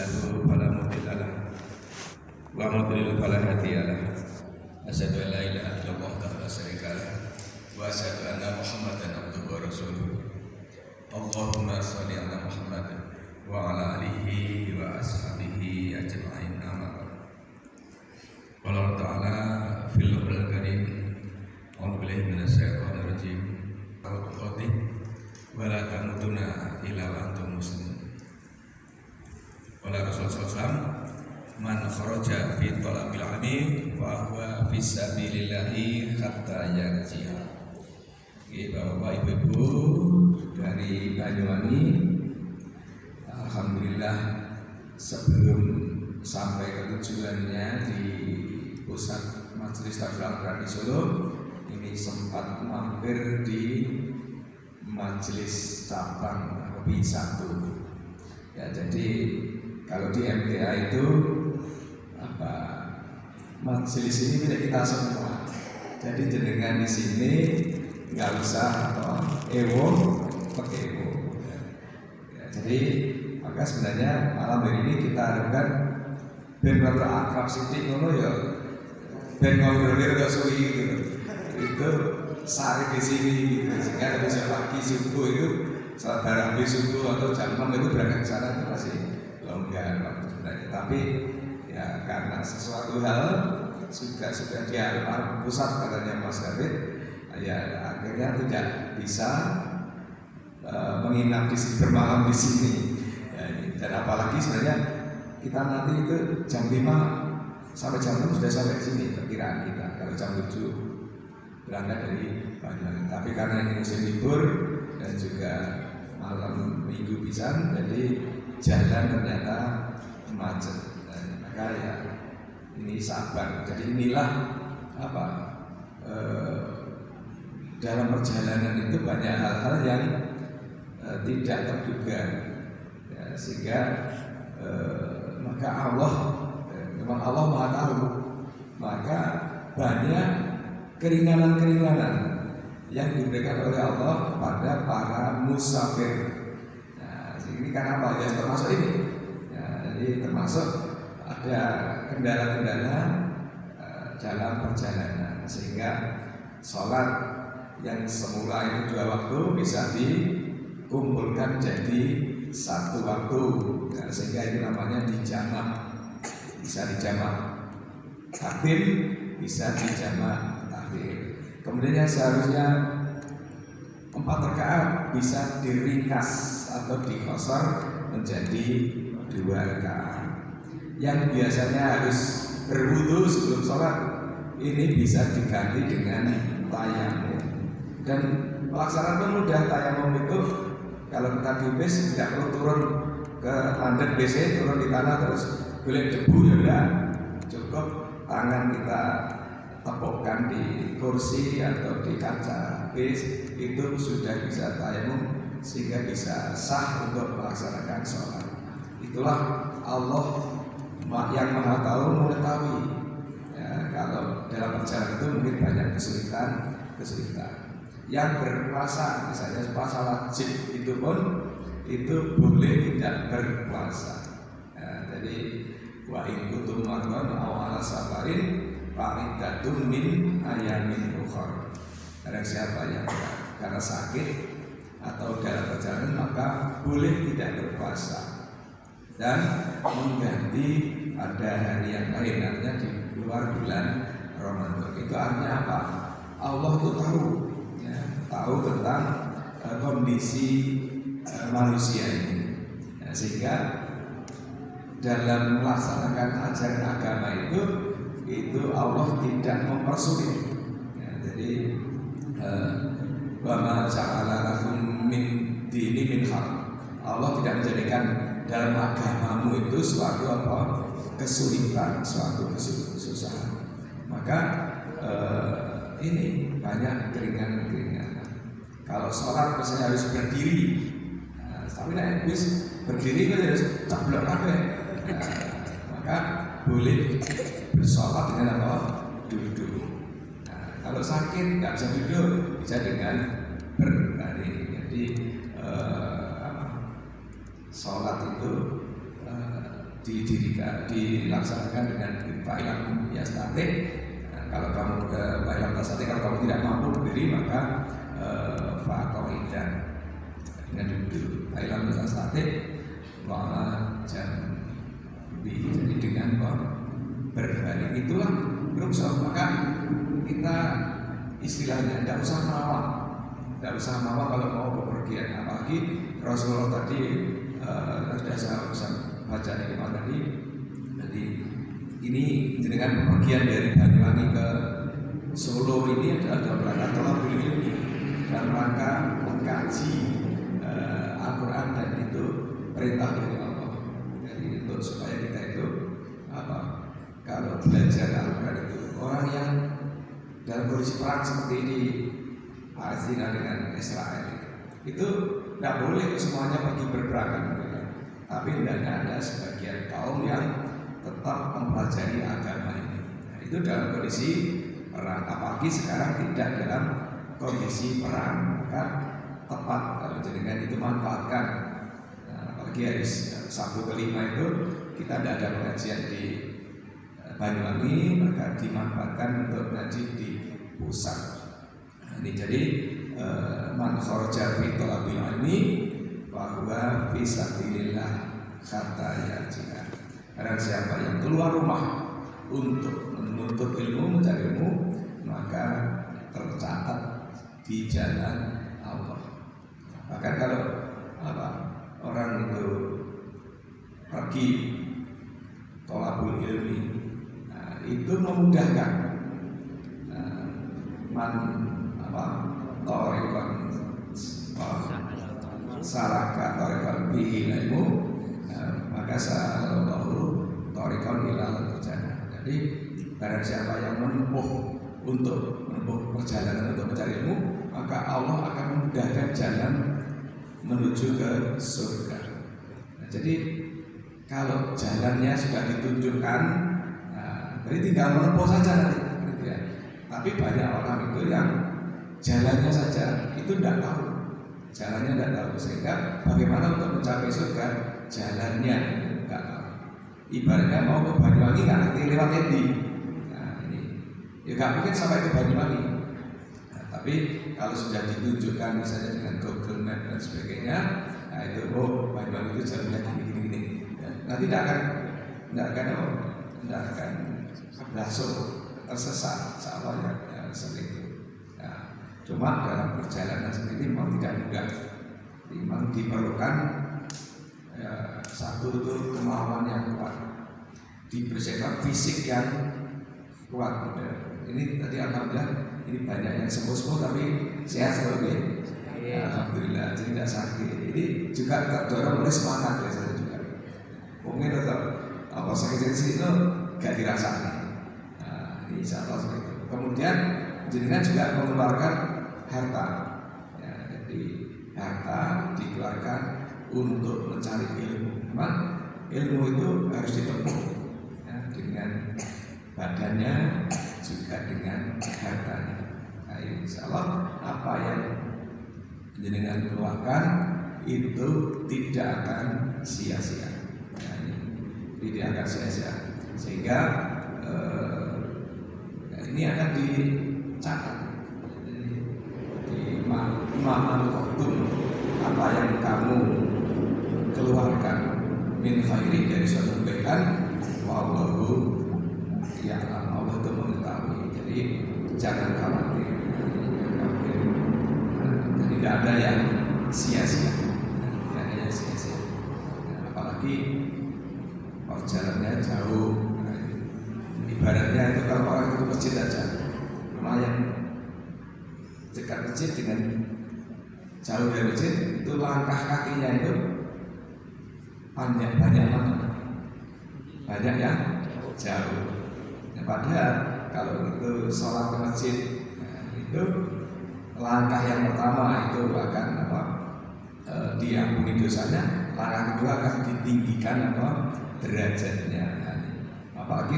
له فلا مضل له ومن يضلل فلا هادي له أشهد أن لا إله إلا الله وحده لا شريك له وأشهد أن محمدا عبده ورسوله اللهم صل على محمد وعلى آله وأصحابه أجمعين أما بعد قال الله تعالى في القرآن الكريم أعوذ بالله من الشيطان الرجيم ولا تموتن إلا وأنتم مسلمون Wala Rasulullah SAW man kharaja fi talabil ilmi fa huwa fi sabilillahi hatta yarji'a. Bapak Ibu dari Banyuwangi, alhamdulillah sebelum sampai ke tujuannya di pusat Majelis Tahfidz Al-Quran di Solo, ini sempat mampir di Majelis Cabang Hobi 1. Ya, jadi kalau di MTA itu majelis ini milik kita semua. Jadi jenengan di sini nggak usah pakai ewo. Ya, jadi maka sebenarnya malam hari ini kita harapkan ben rada akrab sithik ngono ya. Ben ngobrolnya rada suwi gitu. Itu sari di sini gitu. Sehingga bisa pagi subuh itu salat tarawih subuh atau jam 6 itu berangkat ke sana itu masih longgar waktu sebenarnya, tapi ya karena sesuatu hal sudah di pusat katanya Mas David, ya akhirnya tidak bisa menginap di sini, bermalam di sini. Ya, dan apalagi sebenarnya kita nanti itu jam 5 sampai jam 6 sudah sampai di sini perkiraan kita. Kalau jam 7 berangkat dari Banyuwangi, tapi karena ini musim libur dan juga malam minggu pisan, jadi jalan ternyata macet. Maka ya ini sabar. Jadi inilah dalam perjalanan itu banyak hal-hal yang tidak terduga, ya, sehingga maka Allah memang Allah Maha Tahu, maka banyak keringanan-keringanan yang diberikan oleh Allah kepada para musafir. Nah, ini kan apa? Ya termasuk ini. Ya, jadi termasuk ada kendala-kendala dalam perjalanan, sehingga sholat yang semula itu 2 waktu bisa dikumpulkan jadi 1 waktu. Nah, sehingga itu namanya dijamak, bisa dijamak takbir, bisa dijamak takhir. Kemudian yang seharusnya 4 rakaat bisa diringkas atau diqashar menjadi 2 rakaat. Yang biasanya harus berwudu sebelum sholat, ini bisa diganti dengan tayamum. Dan pelaksanaan pun mudah. Tayamum itu kalau kita di bis tidak perlu turun ke lantai BC, turun di tanah terus boleh debu, ya cukup tangan kita tepukkan di kursi atau di kaca bis, itu sudah bisa tayamum sehingga bisa sah untuk melaksanakan sholat. Itulah Allah yang Maha Tahu mengetahui. Ya, kalau dalam perjalanan itu mungkin banyak kesulitan. Yang berpuasa, misalnya puasa wajib itu pun itu boleh tidak berpuasa. Ya, jadi wa in kuntum mardan aw ala safarin fa'iddatun min ayamin ukhra. Barang siapa yang karena sakit atau dalam perjalanan maka boleh tidak berpuasa dan mengganti pada hari yang lain, artinya di luar bulan Ramadan. Itu artinya apa? Allah itu tahu, ya, tahu tentang kondisi manusia ini, ya, sehingga dalam melaksanakan ajaran agama itu Allah tidak mempersulit. Ya, jadi wa ma ja'ala lakum min dini min haraj. Allah tidak menjadikan dalam agamamu itu suatu kesulitan, suatu kesusahan. Maka ini banyak keringanan. Kalau sholat misalnya harus berdiri, tapi nek wis berdiri kan harus ceblok kabeh. Maka boleh bersolat dengan apa? Duduk. Nah, kalau sakit nggak bisa duduk, bisa dengan berbaring. Jadi sholat itu dilaksanakan dengan fa'ilam yastati. Kalau kamu fa'ilam yastati, kalau kamu tidak mampu berdiri maka faqaidan, dengan duduk. Fa'ilam yastati wala jambi, jadi dengan berbaring. Itulah rukhsah. Maka kita istilahnya tidak usah mawar, kalau mau bepergian. Apalagi Rasulullah tadi sudah saya baca di depan tadi. Jadi ini dengan bepergian dari Banyuwangi ke Solo ini adalah dalam rangka thalabul ilmi, dalam rangka mengkaji Al-Quran, dan itu perintah dari Allah. Jadi untuk supaya kita itu kalau belajar Al-Quran itu, orang yang dalam kondisi perang seperti ini, Palestina dengan Israel itu tidak boleh semuanya pergi berperang gitu ya. Tapi hendaknya ada sebagian kaum yang tetap mempelajari agama ini. Nah, itu dalam kondisi perang. Apalagi sekarang tidak dalam kondisi perang, maka tepat kalau jenengan itu manfaatkan. Nah, apalagi hari Sabtu kelima itu kita tidak ada pengajian di Banyuwangi, maka dimanfaatkan untuk ngaji di pusat. Nah, ini jadi man kharaja fi thalabil ilmi wa huwa fi sabilillah hatta yarji'a. Barang siapa yang keluar rumah untuk menuntut ilmu, mencari ilmu, maka tercatat di jalan Allah. Bahkan kalau orang itu pergi thalabul ilmi, itu memudahkan thariqan salaka thariqan bihi ilmu, maka sallallahu thariqan ilal jannah. Jadi barang siapa yang menempuh perjalanan untuk mencari ilmu, maka Allah akan memudahkan jalan menuju ke surga. Nah, jadi kalau jalannya sudah ditunjukkan, jadi tinggal menempuh saja nanti, gitu ya. Tapi banyak orang itu yang jalannya saja itu tidak tahu, sehingga bagaimana untuk mencapai surga, jalannya tidak tahu. Ibaratnya mau ke Banyuwangi nggak ngerti lewat endi. Nah ini, ya nggak mungkin sampai ke Banyuwangi. Nah, tapi kalau sudah ditunjukkan misalnya dengan Google Map dan sebagainya, nah itu Banyuwangi itu jalannya gini. Ya, nanti tidak akan langsung tersesat seawalnya seperti itu. Nah, cuma dalam perjalanan sendiri memang tidak mudah, memang diperlukan satu itu kemauan yang kuat, dibersihkan fisik yang kuat. Ini tadi alhamdulillah ini banyak yang sembuh tapi sehat selalu ya. Alhamdulillah, jadi tidak sakit. Ini juga terdorong oleh semangat biasanya juga. Mungkin tetap sakit itu gak dirasakan. Insya Allah seperti itu. Kemudian jenengan juga mengeluarkan harta, ya, jadi harta dikeluarkan untuk mencari ilmu. Memang ilmu itu harus ditempuh, ya, dengan badannya juga dengan hartanya. Nah, insya Allah apa yang jenengan keluarkan itu tidak akan sia-sia. Ya, tidak akan sia-sia, sehingga ini akan dicatat di ma'al waktum, apa yang kamu keluarkan min khairi dari suatu kebaikan, wallahu ya'lam, Allah itu mengetahui. Jadi jangan khawatir. Jadi tidak ada yang sia-sia, apalagi perjalanannya jauh. Ibaratnya itu kalau orang itu masjid aja, lumayan dekat masjid dengan jauh dari masjid, itu langkah kakinya itu banyak mana? Banyak yang jauh. Nah, padahal kalau itu sholat ke masjid, itu langkah yang pertama itu akan diampuni dosanya, langkah kedua akan ditinggikan derajatnya. Apalagi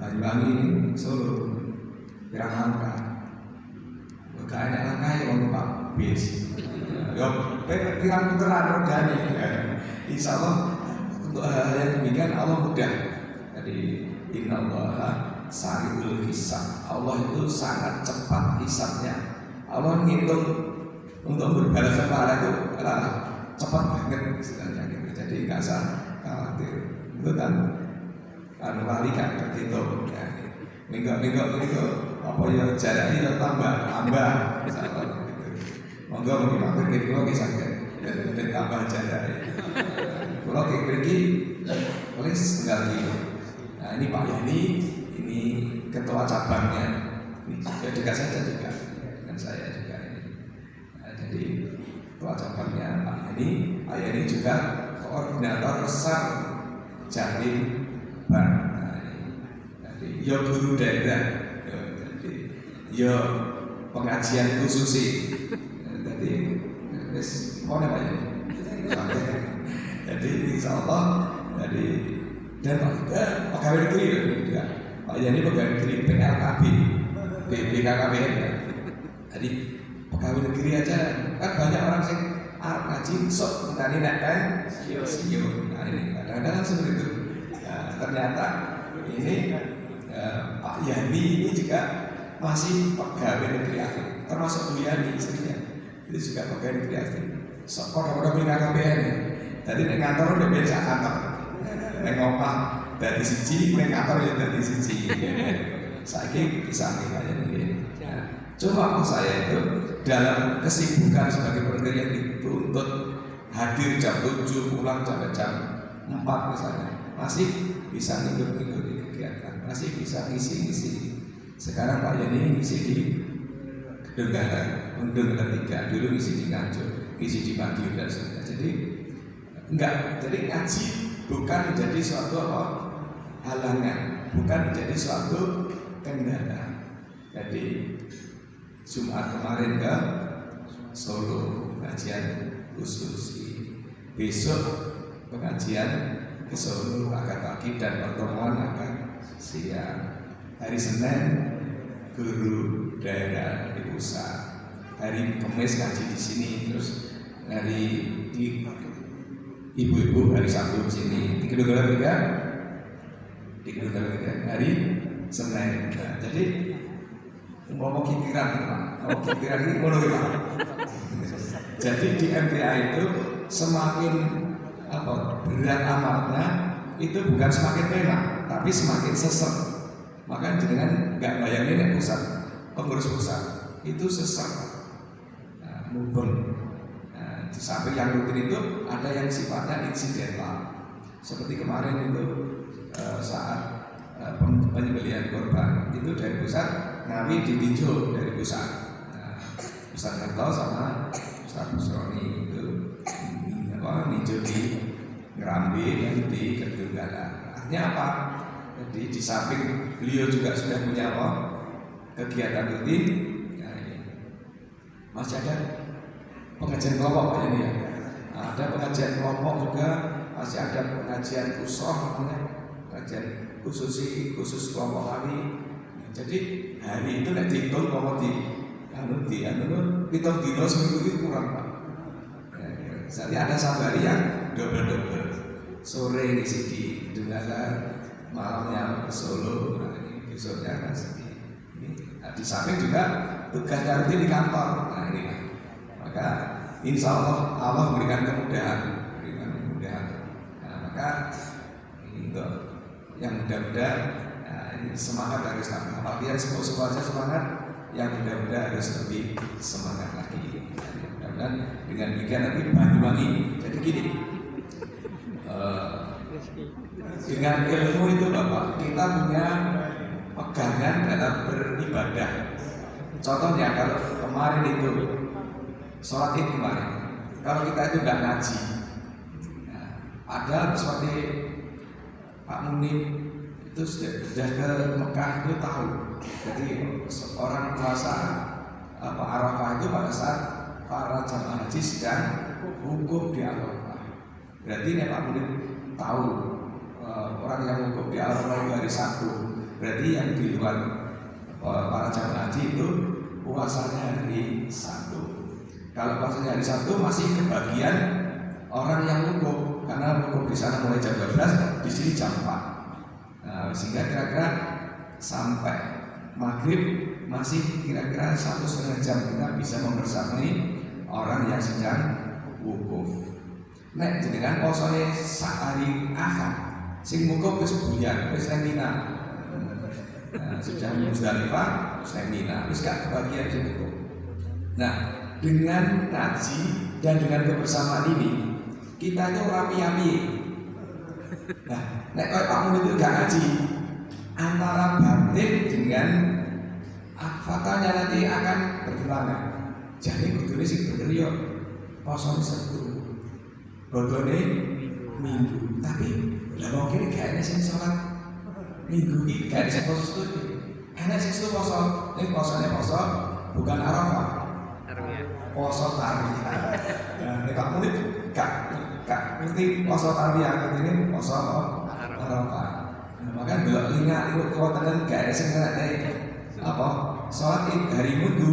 Banyuwangi ini Solo pirang langkah, gak enak langkah ya Pak bis, pirang puteran rodane. Insya Allah untuk hal-hal yang demikian Allah mudah. Jadi innallaha sari'ul hisab. Allah itu sangat cepat hisabnya. Allah ngitung untuk berbalas pahala itu cepat banget istilahnya gitu. Jadi nggak usah khawatir. Itu kan wali kan terhitung ya. Minggu apa ya jaraknya tambah misalnya gitu. Monggo mungkin mampir ke kula ki saged dan tambah jaraknya. Kalau kayak pergi paling setengah kilo. Nah ini Pak Yani, ini ketua cabangnya. Ini juga dekat saja juga dengan saya juga ini. Nah, jadi ketua cabangnya Pak Yani. Pak Yani juga koordinator besar Jatim Bar. Nah, jadi yo guru daerah, jadi yo pengajian khusus. Jadi mana Pak Yani? Jadi insya Allah dan pegawai negeri juga Pak Yani pegawai negeri PLKB BKKBN ya. Jadi pegawai negeri aja kan banyak orang yang ngaji sok tadi nak kan sio. Nah ini kadang-kadang seperti itu. Nah, ternyata ini Pak Yani ini juga masih pegawai negeri aktif, termasuk Bu Yani istrinya itu juga pegawai negeri aktif. Sok pada BKKBN ya. Jadi nek kantor udah biasa kantor. Nek omah dari siji, nek kantor ya dari siji. Saiki bisa kayak ini. Cuma saya itu dalam kesibukan sebagai pekerja yang dituntut hadir jam 7, pulang sampai jam 4 misalnya, masih bisa ngikut-ngikut kegiatan, masih bisa ngisi-ngisi. Sekarang Pak Yani ngisi di Gedung Galang 3, dulu ngisi di Nganjuk, ngisi di Madiun dan sebagainya. Jadi enggak, jadi ngaji bukan menjadi suatu halangan, bukan menjadi suatu kendala. Jadi Jumat kemarin ke Solo pengajian khusus, besok pengajian ke Solo agak pagi dan pertemuan agak siang. Hari Senin guru daerah di pusat, hari Kamis ngaji di sini, terus hari di ibu-ibu hari Sabtu di sini, di Gedung Galang 3 hari Senin. Nah, jadi mau pikiran ini ngono Pak. Jadi di MTA itu semakin berat amalnya itu bukan semakin penak, tapi semakin sesek. Maka dengan nggak bayangin pusat, pengurus pusat itu sesek, mubeng. Di samping yang rutin itu ada yang sifatnya insidental, seperti kemarin itu saat penyembelihan korban itu dari pusat, Nabi ditinjau dari pusat. Ustaz Harto sama Ustaz Busroni itu ninjau di Ngerambi dan di Gedung Galang. Artinya apa? Jadi di samping beliau juga sudah punya kegiatan rutin. Nah, ini masih ada pengajian kelompok Pak ini ya. Nah, ada pengajian kelompok juga, masih ada pengajian pengajian khusus kelompok kami. Nah, jadi hari itu nek dihitung kalau hitung dino seminggu itu kurang Pak. Misalnya ada sabari yang double sore di sini Galang, malamnya ke Solo, nah ini besoknya kan sini. Nah, di samping juga tugasnya rutin di kantor. Nah ini kan. Maka insya Allah memberikan kemudahan. Nah, maka ini untuk yang muda-muda, nah, ini semangat harus tambah. Apalagi yang sekolah semangat, yang muda-muda harus lebih semangat lagi. Mudah-mudahan dengan demikian nanti Banyuwangi. Jadi gini, dengan ilmu itu Bapak, kita punya pegangan dalam beribadah. Contohnya kalau kemarin itu sholat Id kemarin, kalau kita itu nggak ngaji, ada seperti Pak Munib itu sudah ke Mekah itu tahu. Jadi orang puasa Arafah itu pada saat para jamaah haji sedang wukuf di Arafah. Berarti ini Pak Munib tahu orang yang wukuf di Arafah itu hari Sabtu. Berarti yang di luar para jamaah haji itu puasanya hari Sabtu. Kalau puasanya hari Sabtu masih kebagian orang yang wukuf. karena wukuf di sana mulai jam 12, di sini jam 4. Nah, sehingga kira-kira sampai maghrib masih kira-kira 1,5 jam kita bisa membersamai orang yang sedang wukuf. Nek jenengan posone sehari Ahad, sing wukuf wis buyar, wis nang Mina. Sudah Musdalifah, wis nang Mina, wis gak kebagian sing wukuf. Nah, dengan ngaji dan dengan kebersamaan ini kita itu rapi-rapi. Nah, nek koyo Pak Mun itu gak ngaji, antara batin dengan faktanya nanti akan bertentangan. Jadi kudune sing bener yo posone Sabtu, bodone Minggu. Tapi lha wong kene gak enek sing salat Minggu iki, gak enek sing poso Setu. Enek sing poso, ning posone poso bukan Arafah. Poso Tarwiyah. Nah, nek Pak Mun gak ngerti poso Tarwiyah, ngerti poso Arafah. Nah, maka delok linga iku kuwatan gak enek sing ngerti apa? Salat Id hari Minggu,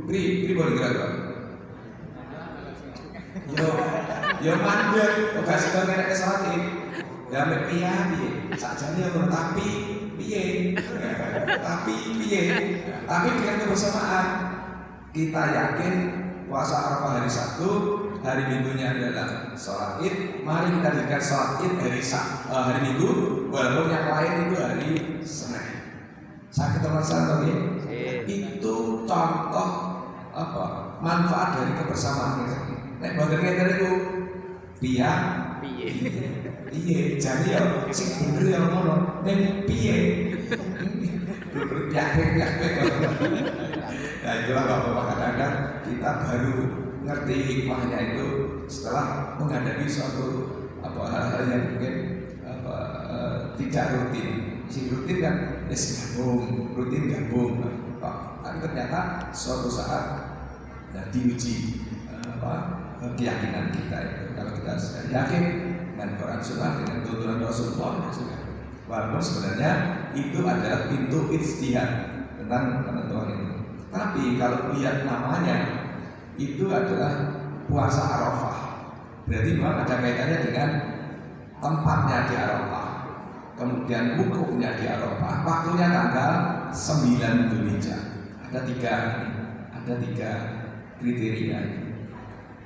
pri boleh kira-kira. Yo mandek, gak sida nek salat Id. Ya mek piye? Sakjane ngono tapi piye? Tapi dengan kebersamaan kita yakin puasa Arafah hari Sabtu, hari Minggunya adalah sholat Id. Mari kita jadikan sholat Id hari Minggu, walaupun yang lain itu hari Senin. Sakit terasa lagi? Itu contoh apa? Manfaat dari kebersamaan ini. Nek boten ngeten niku piye? Jadi ya sing bener ya ngono. Nek piye? Nah itulah Bapak kadang-kadang kita baru ngerti hikmahnya itu setelah menghadapi suatu hal-hal yang mungkin tidak rutin. Si rutin kan rutin gabung. Tapi ternyata suatu saat diuji keyakinan kita itu. Kalau kita sudah yakin dengan Quran Sunnah, dengan tuntunan Rasulullah, sudah. Walaupun sebenarnya itu adalah pintu ijtihad tentang penentuan itu. Tapi kalau lihat namanya itu adalah puasa Arafah. Berarti memang ada kaitannya dengan tempatnya di Arafah, kemudian wukufnya di Arafah, waktunya tanggal 9 Dzulhijjah. Ada tiga kriteria ini.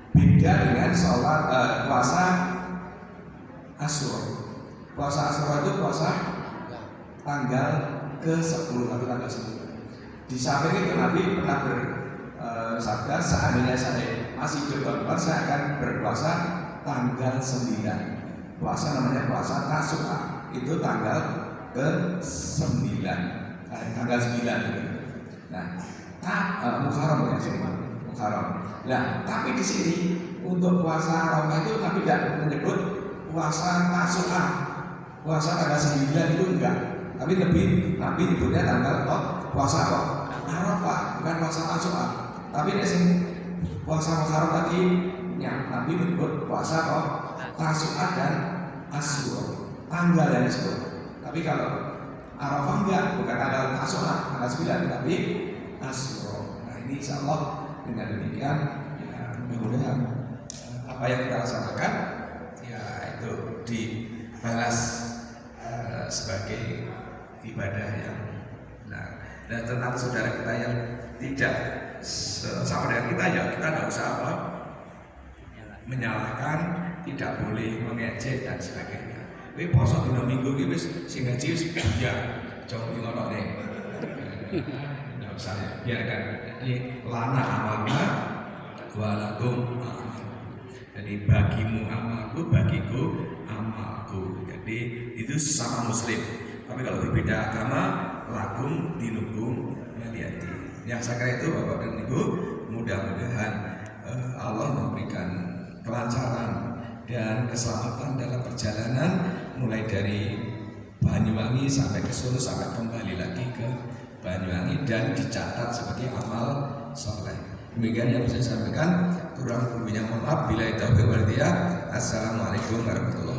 Beda dengan sholat puasa Asyura. Puasa Asyura itu puasa tanggal ke-10 atau tanggal 10. Di samping itu Nabi pernah bersabda, seandainya saya masih hidup, saya akan berpuasa tanggal 9. Puasa namanya puasa Tasu'a, itu tanggal ke-9, tanggal 9 gitu. Nah, Muharram ya sini, Muharram. Nah, tapi di sini untuk puasa Arafah itu Nabi tidak menyebut puasa Tasu'a, puasa tanggal 9 itu enggak. Tapi Nabi nyebutnya tanggal puasa apa? Arafah, bukan puasa Tasu'a. Tapi nek sing puasa Muharram tadi Nabi menyebut puasa apa? Tasu'a dan Asyura, tanggal yang disebut. Tapi kalau Arafah enggak, bukan tanggal Tasu'a, tanggal 9, tapi Asyura. Nah ini insyaallah dengan demikian ya mudah-mudahan apa yang kita laksanakan ya itu dibalas sebagai ibadah yang benar. Dan tentang saudara kita yang tidak sama dengan kita ya kita tidak usah apa menyalahkan, tidak boleh mengejek dan sebagainya. Tapi poso dina Minggu iki wis sing ngaji wis ya jauh di ngono nih. Enggak usah biarkan. Jadi lana amalna walakum amal. Jadi bagimu amalku, bagiku amalku. Jadi itu sama muslim. Tapi kalau berbeda agama, lakum dinukum waliyati. Yang saya kira itu Bapak dan Ibu, mudah-mudahan Allah memberikan kelancaran dan keselamatan dalam perjalanan mulai dari Banyuwangi sampai ke Solo sampai kembali lagi ke Banyuwangi dan dicatat sebagai amal soleh. Demikian yang bisa saya sampaikan. Kurang lebihnya mohon maaf. Bila itu Assalamualaikum warahmatullahi wabarakatuh.